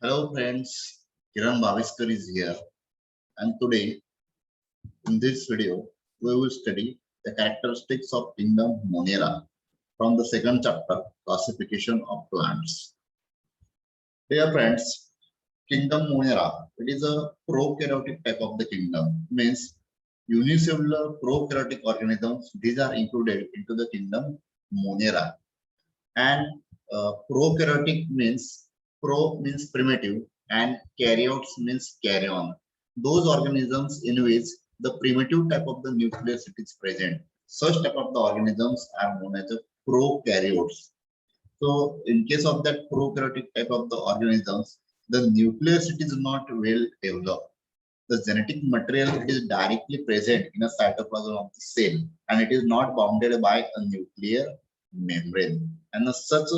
Hello friends, Kiran Bhaviskar is here, and today in this video we will study the characteristics of kingdom Monera from the second chapter, classification of plants. Dear friends, kingdom Monera, it is a prokaryotic type of the kingdom, means unicellular prokaryotic organisms. These are included into the kingdom Monera, and prokaryotic means pro means primitive and karyotes means carrion. Those organisms in which the primitive type of the nucleus it is present. Such type of the organisms are known as the prokaryotes. So in case of that prokaryotic type of the organisms, the nucleus it is not well developed. The genetic material it is directly present in a cytoplasm of the cell, and it is not bounded by a nuclear membrane. And as such,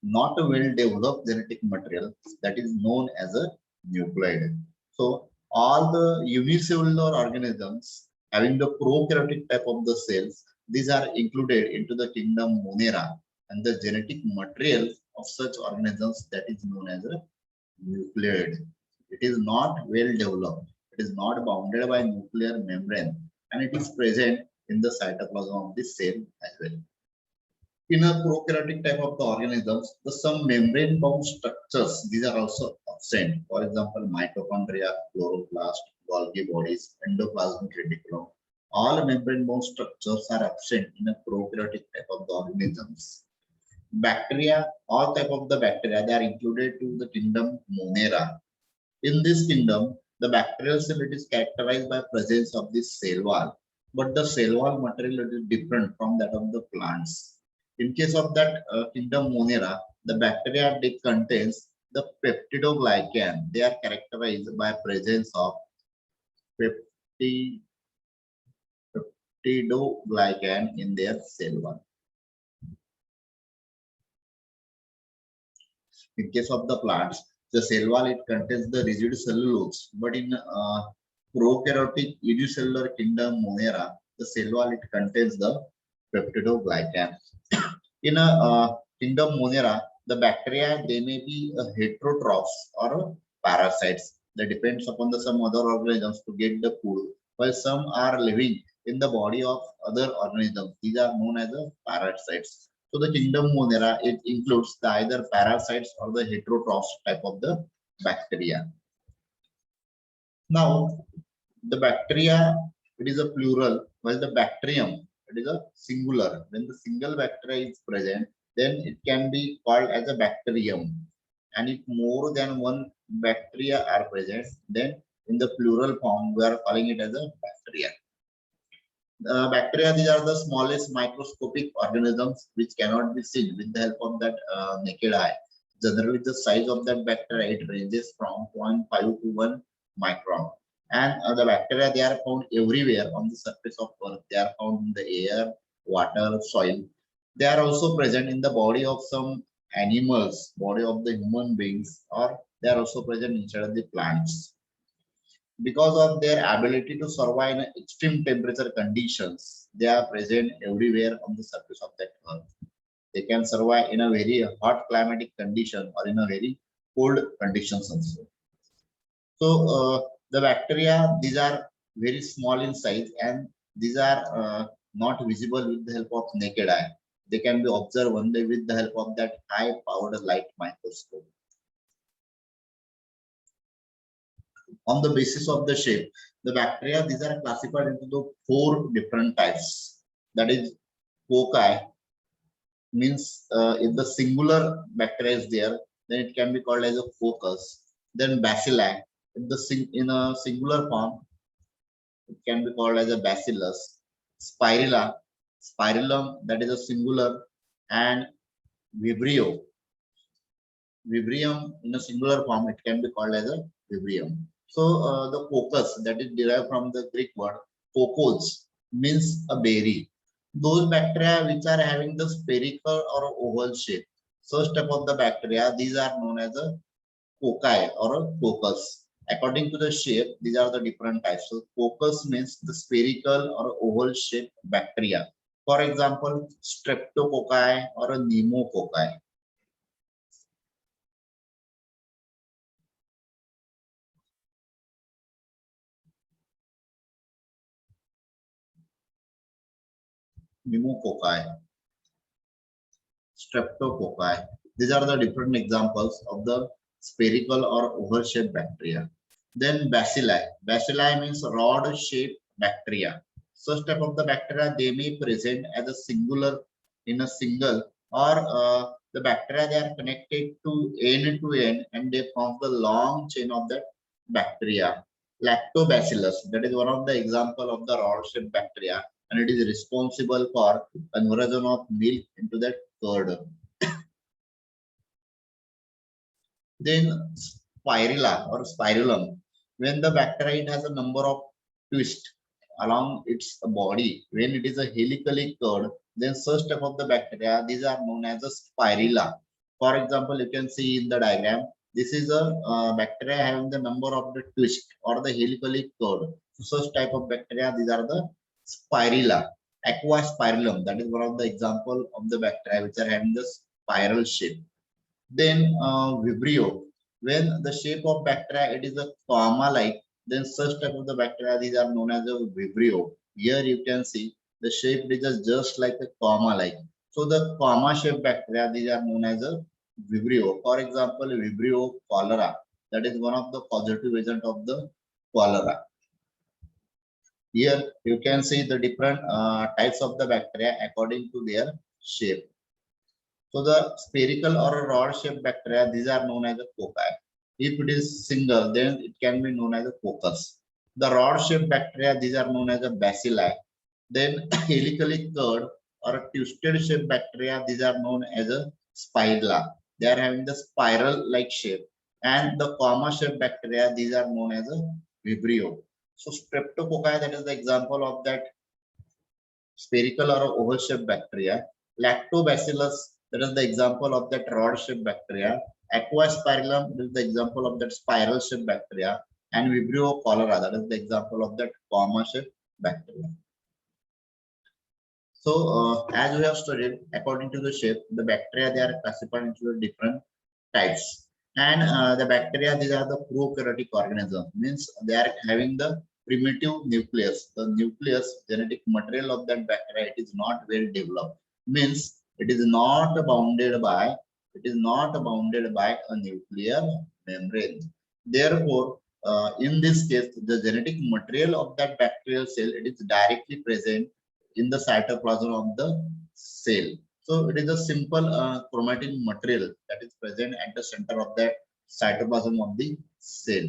not a well developed genetic material that is known as a nucleoid. So all the unicellular organisms having the prokaryotic type of the cells, these are included into the kingdom Monera, and the genetic material of such organisms that is known as a nucleoid. It is not well developed. It is not bounded by nuclear membrane, and it is present in the cytoplasm of the cell as well. In a prokaryotic type of the organisms, the some membrane-bound structures these are also absent. For example, mitochondria, chloroplast, Golgi bodies, endoplasmic reticulum. All membrane-bound structures are absent in a prokaryotic type of the organisms. Bacteria, all type of the bacteria, they are included to the kingdom Monera. In this kingdom, the bacterial cell it is characterized by presence of this cell wall, but the cell wall material is different from that of the plants. In case of that kingdom Monera, the bacteria they contains the peptidoglycan. They are characterized by presence of peptidoglycan in their cell wall. In case of the plants, the cell wall it contains the rigid cellulose, but in prokaryotic unicellular kingdom Monera, the cell wall it contains the peptidoglycan. In a kingdom Monera, the bacteria they may be heterotrophs or parasites. That depends upon the some other organisms to get the food, while some are living in the body of other organisms. These are known as the parasites. So the kingdom Monera it includes the either parasites or the heterotrophs type of the bacteria. Now the bacteria it is a plural, while the bacterium it is a singular. When the single bacteria is present, then it can be called as a bacterium. And if more than one bacteria are present, then in the plural form we are calling it as a bacteria. Bacteria, these are the smallest microscopic organisms which cannot be seen with the help of that naked eye. Generally, the size of that bacteria it ranges from 0.5 to 1 micron. And the bacteria they are found everywhere on the surface of Earth. They are found in the air, water, soil. They are also present in the body of some animals, body of the human beings, or they are also present inside of the plants. Because of their ability to survive in extreme temperature conditions, they are present everywhere on the surface of that earth. They can survive in a very hot climatic condition or in a very cold conditions also. So the bacteria, these are very small in size, and these are not visible with the help of naked eye. They can be observed only with the help of that high powered light microscope. On the basis of the shape, the bacteria these are classified into the 4 different types. That is, foci means if the singular bacteria is there, then it can be called as a focus. Then bacilli, if the in a singular form, it can be called as a bacillus. Spirilla, spirillum that is a singular, and vibrio, vibrium in a singular form it can be called as a vibrium. So the focus that is derived from the Greek word focos means a berry. Those bacteria which are having the spherical or oval shape, such type of the bacteria, these are known as a foci or a focus. According to the shape, these are the different types. So focus means the spherical or oval shaped bacteria. For example, streptococci or a pneumococci. pneumococci, streptococci. These are the different examples of the spherical or oval-shaped bacteria. Then bacilli. Bacilli means rod-shaped bacteria. Such type of the bacteria, they may present as a singular in a single, or the bacteria, they are connected to end and they form the long chain of that bacteria. Lactobacillus, that is one of the example of the rod-shaped bacteria, and it is responsible for conversion of milk into that curd. Then spirilla or spirulum, when the bacteria it has a number of twists along its body, when it is a helically curved, then such type of the bacteria, these are known as a spirilla. For example, you can see in the diagram, this is a bacteria having the number of the twist or the helically curved. So such type of bacteria, these are the spirilla. Aquaspirillum, that is one of the example of the bacteria which are having the spiral shape. Then Vibrio, when the shape of bacteria it is a comma-like, then such type of the bacteria, these are known as a Vibrio. Here you can see the shape is just like a comma-like. So the comma-shaped bacteria, these are known as a Vibrio. For example, Vibrio cholera, that is one of the causative agent of the cholera. Here you can see the different types of the bacteria according to their shape. So the spherical or a rod-shaped bacteria, these are known as a cocci. If it is single, then it can be known as a coccus. The rod-shaped bacteria, these are known as a bacilli. Then helically curved or a twisted shaped bacteria, these are known as a spirilla. They are having the spiral-like shape. And the comma-shaped bacteria, these are known as a vibrio. So streptococci, that is the example of that spherical or oval-shaped bacteria. Lactobacillus, that is the example of that rod-shaped bacteria. Aquaspirillum is the example of that spiral-shaped bacteria. And Vibrio cholera, that is the example of that comma-shaped bacteria. So, as we have studied, according to the shape, the bacteria, they are classified into the different types. And the bacteria, these are the prokaryotic organisms, means they are having the primitive nucleus. The nucleus, genetic material of that bacteria, it is not well developed. Means it is not bounded by a nuclear membrane. Therefore, in this case, the genetic material of that bacterial cell, it is directly present in the cytoplasm of the cell. So it is a simple chromatin material that is present at the center of that cytoplasm of the cell.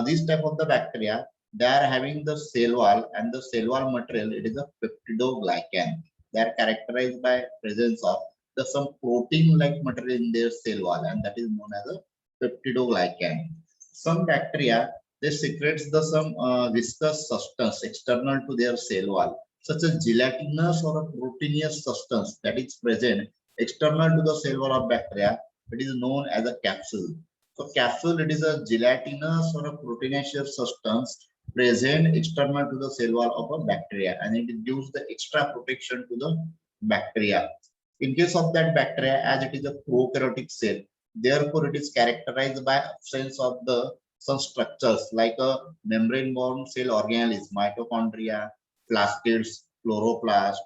This type of the bacteria, they are having the cell wall, and the cell wall material, it is a peptidoglycan. They are characterized by presence of some protein-like material in their cell wall, and that is known as a peptidoglycan. Some bacteria, they secrete some viscous substance external to their cell wall, such as gelatinous or a proteinous substance that is present external to the cell wall of bacteria. It is known as a capsule. So capsule, it is a gelatinous or a proteinaceous substance present external to the cell wall of a bacteria, and it gives the extra protection to the bacteria. In case of that bacteria, as it is a prokaryotic cell, therefore it is characterized by absence of the some structures like a membrane-bound cell organelles, mitochondria, plastids, chloroplast,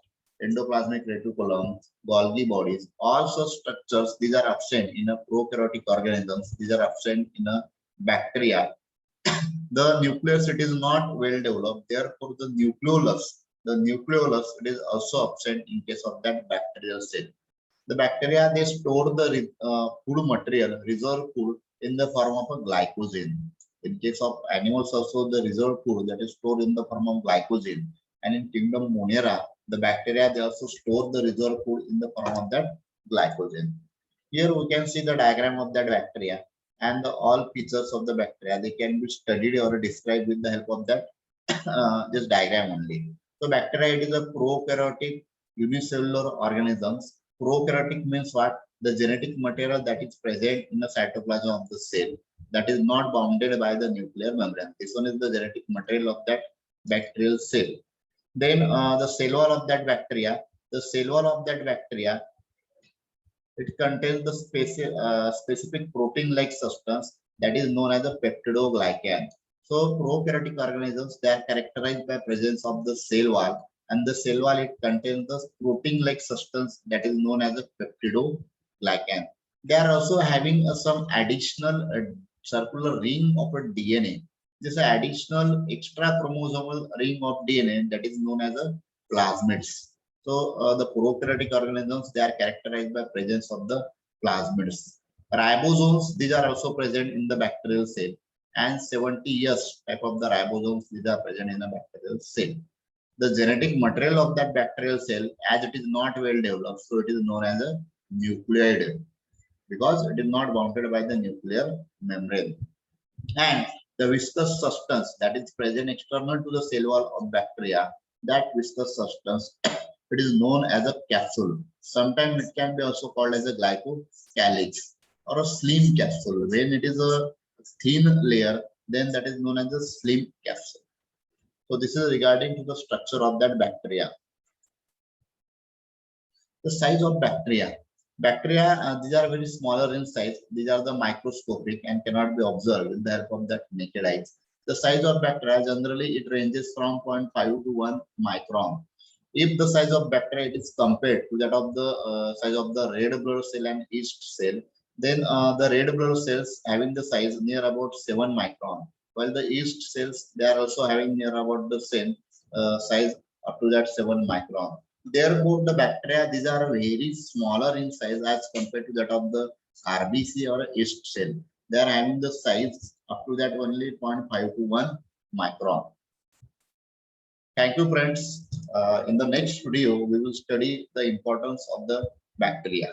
endoplasmic reticulum, Golgi bodies. All such structures, these are absent in a prokaryotic organisms. These are absent in a bacteria. The nucleus, it is not well developed. Therefore, the nucleolus, it is also absent in case of that bacterial cell. The bacteria, they store the food material, reserve food, in the form of a glycogen. In case of animals, also the reserve food that is stored in the form of glycogen. And in kingdom Monera, the bacteria, they also store the reserve food in the form of that glycogen. Here we can see the diagram of that bacteria, and all features of the bacteria, they can be studied or described with the help of that this diagram only. So bacteria, it is a prokaryotic unicellular organisms. Prokaryotic means what? The genetic material that is present in the cytoplasm of the cell, that is not bounded by the nuclear membrane. This one is the genetic material of that bacterial cell. Then the cell wall of that bacteria, it contains the specific protein-like substance that is known as a peptidoglycan. So prokaryotic organisms, they are characterized by presence of the cell wall, and the cell wall, it contains the protein-like substance that is known as a peptidoglycan. They are also having some additional circular ring of a DNA. This additional extra chromosomal ring of DNA that is known as a plasmids. So the prokaryotic organisms, they are characterized by presence of the plasmids. Ribosomes, these are also present in the bacterial cell, and 70S type of the ribosomes, these are present in the bacterial cell. The genetic material of that bacterial cell, as it is not well developed, so it is known as a nucleoid, because it is not bounded by the nuclear membrane. And the viscous substance that is present external to the cell wall of bacteria, that viscous substance, it is known as a capsule. Sometimes it can be also called as a glycocalyx or a slim capsule. When it is a thin layer, then that is known as a slim capsule. So this is regarding to the structure of that bacteria. The size of bacteria. Bacteria, these are very smaller in size. These are the microscopic and cannot be observed with the help of that naked eyes. The size of bacteria, generally it ranges from 0.5 to 1 micron. If the size of bacteria is compared to that of the size of the red blood cell and yeast cell, then the red blood cells having the size near about 7 micron, while the yeast cells, they are also having near about the same size up to that 7 micron. Therefore, the bacteria, these are very smaller in size as compared to that of the RBC or yeast cell. They are having the size up to that only 0.5 to 1 micron. Thank you, friends. In the next video, we will study the importance of the bacteria.